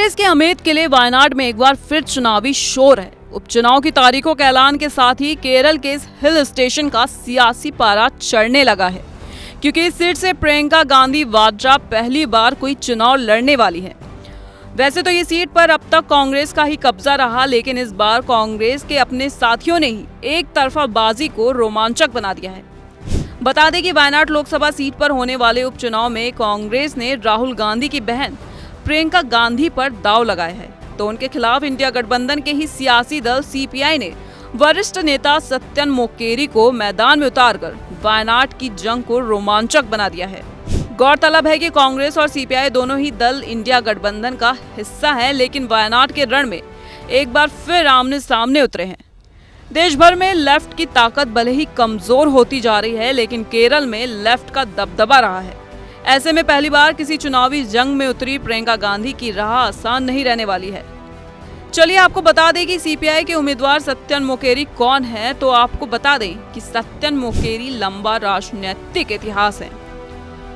कांग्रेस के अमित के लिए वायनाड में एक बार फिर चुनावी शोर है। उपचुनाव की तारीखों के ऐलान के साथ ही केरल के इस हिल स्टेशन का सियासी पारा चढ़ने लगा है, क्योंकि इस सीट से प्रियंका गांधी वाड्रा पहली बार कोई चुनाव लड़ने वाली है। वैसे तो ये सीट पर अब तक कांग्रेस का ही कब्जा रहा, लेकिन इस बार कांग्रेस के अपने साथियों ने ही एक तरफा बाजी को रोमांचक बना दिया है। बता दें कि वायनाड लोकसभा सीट पर होने वाले उपचुनाव में कांग्रेस ने राहुल गांधी की बहन प्रियंका गांधी पर दांव लगाया है, तो उनके खिलाफ इंडिया गठबंधन के ही सियासी दल सीपीआई ने वरिष्ठ नेता सत्यन मोकेरी को मैदान में उतारकर वायनाड की जंग को रोमांचक बना दिया है। गौरतलब है कि कांग्रेस और सीपीआई दोनों ही दल इंडिया गठबंधन का हिस्सा है, लेकिन वायनाड के रण में एक बार फिर आमने सामने उतरे हैं। देश भर में लेफ्ट की ताकत भले ही कमजोर होती जा रही है, लेकिन केरल में लेफ्ट का दबदबा रहा है। ऐसे में पहली बार किसी चुनावी जंग में उतरी प्रियंका गांधी की राह आसान नहीं रहने वाली है। चलिए आपको बता दें कि सीपीआई के उम्मीदवार सत्यन मोकेरी कौन है। तो आपको बता दें कि सत्यन मोकेरी लंबा राजनीतिक इतिहास है।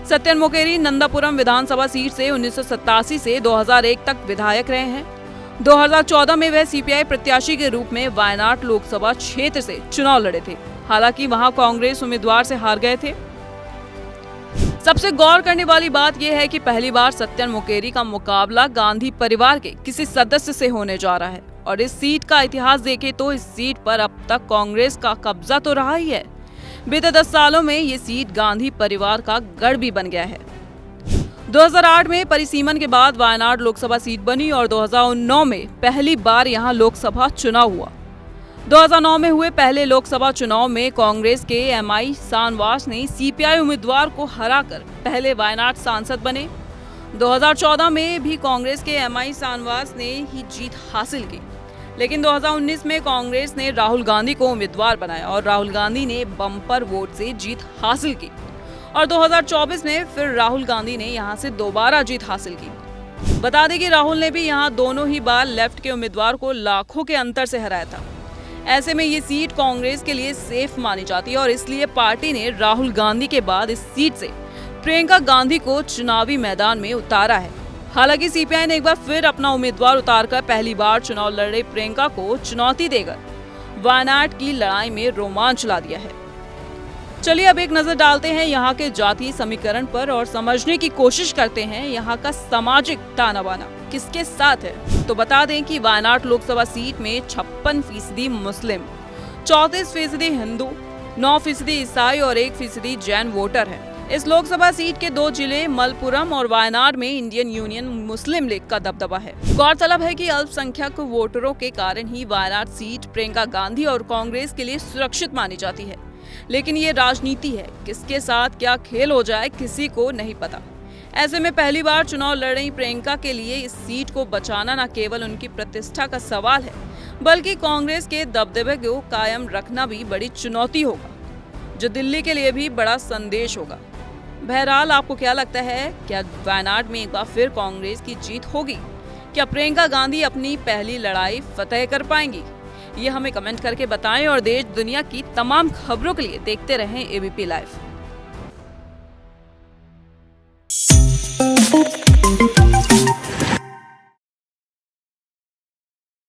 सत्यन मोकेरी नंदापुरम विधानसभा सीट से 1987 से 2001 तक विधायक रहे हैं। 2014 में वह सीपीआई प्रत्याशी के रूप में वायनाड लोकसभा क्षेत्र से चुनाव लड़े थे। हालांकि वहां कांग्रेस उम्मीदवार से हार गए थे। सबसे गौर करने वाली बात यह है कि पहली बार सत्यन मोकेरी का मुकाबला गांधी परिवार के किसी सदस्य से होने जा रहा है। और इस सीट का इतिहास देखें तो इस सीट पर अब तक कांग्रेस का कब्जा तो रहा ही है। बीते 10 सालों में ये सीट गांधी परिवार का गढ़ भी बन गया है। 2008 में परिसीमन के बाद वायनाड लोकसभा सीट बनी और 2009 में पहली बार यहां लोकसभा चुनाव हुआ। 2009 में हुए पहले लोकसभा चुनाव में कांग्रेस के एमआई शानवास ने सीपीआई उम्मीदवार को हराकर पहले वायनाड सांसद बने। 2014 में भी कांग्रेस के एमआई शानवास ने ही जीत हासिल की, लेकिन 2019 में कांग्रेस ने राहुल गांधी को उम्मीदवार बनाया और राहुल गांधी ने बम्पर वोट से जीत हासिल की। और 2024 में फिर राहुल गांधी ने यहां से दोबारा जीत हासिल की। बता दें कि राहुल ने भी यहां दोनों ही बार लेफ्ट के उम्मीदवार को लाखों के अंतर से हराया था। ऐसे में ये सीट कांग्रेस के लिए सेफ मानी जाती है और इसलिए पार्टी ने राहुल गांधी के बाद इस सीट से प्रियंका गांधी को चुनावी मैदान में उतारा है। हालांकि सीपीआई ने एक बार फिर अपना उम्मीदवार उतारकर पहली बार चुनाव लड़ रही प्रियंका को चुनौती देकर वायनाड की लड़ाई में रोमांच ला दिया है। चलिए अब एक नजर डालते हैं यहाँ के जातीय समीकरण पर और समझने की कोशिश करते हैं यहाँ का सामाजिक ताना बाना किसके साथ है। तो बता दें कि वायनाड लोकसभा सीट में 56% मुस्लिम, 34% हिंदू, 9% ईसाई और 1% जैन वोटर है। इस लोकसभा सीट के 2 जिले मलपुरम और वायनाड में इंडियन यूनियन मुस्लिम लीग का दबदबा है। गौरतलब है कि अल्पसंख्यक वोटरों के कारण ही वायनाड सीट प्रियंका गांधी और कांग्रेस के लिए सुरक्षित मानी जाती है, लेकिन ये राजनीति है, किसके साथ क्या खेल हो जाए किसी को नहीं पता। ऐसे में पहली बार चुनाव लड़ रही प्रियंका के लिए इस सीट को बचाना न केवल उनकी प्रतिष्ठा का सवाल है, बल्कि कांग्रेस के दबदबे को कायम रखना भी बड़ी चुनौती होगा, जो दिल्ली के लिए भी बड़ा संदेश होगा। बहरहाल आपको क्या लगता है, क्या वायनाड में एक बार फिर कांग्रेस की जीत होगी? क्या प्रियंका गांधी अपनी पहली लड़ाई फतेह कर पाएंगी? ये हमें कमेंट करके बताएं और देश दुनिया की तमाम खबरों के लिए देखते रहें एबीपी लाइव।